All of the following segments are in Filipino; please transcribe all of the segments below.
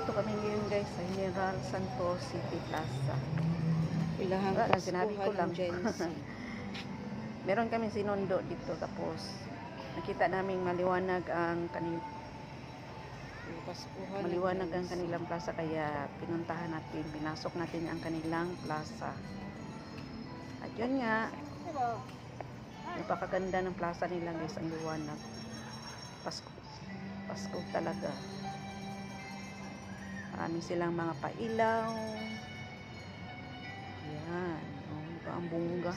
Nandito kami ngayon guys sa General Santos City Plaza. Ilahang Sinabi ko lang. Meron kami sinundo dito tapos nakita naming maliwanag ang kanilang plaza kaya pinuntahan natin, pinasok natin ang kanilang plaza. At yun nga, napakaganda ng plaza nila guys, ang liwanag. Pasko talaga. Marami silang mga pailaw. Yan. Ang bongga.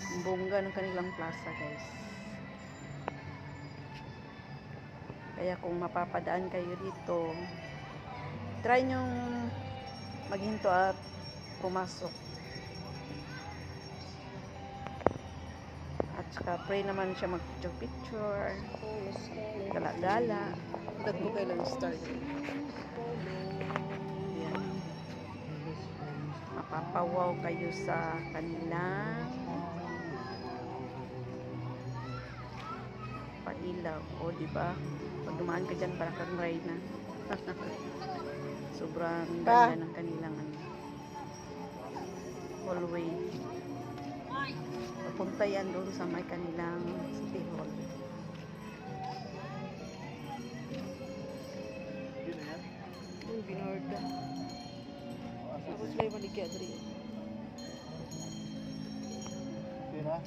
Ang bongga ng kanilang plaza guys. Kaya kung mapapadaan kayo dito, try nyong maghinto at pumasok. At saka pray naman siya mag-picture. Gala-gala. Hanggang ko kailan start. Ayan. Mapapawaw kayo sa kanilang pailaw. O, diba? Pag dumaan ka dyan, parang kang ride na. Sobrang ganda ng kanilang hallway. Papunta yan doon sa may kanilang city hall. Yung binorda. Tapos may maligya diri. Yun na.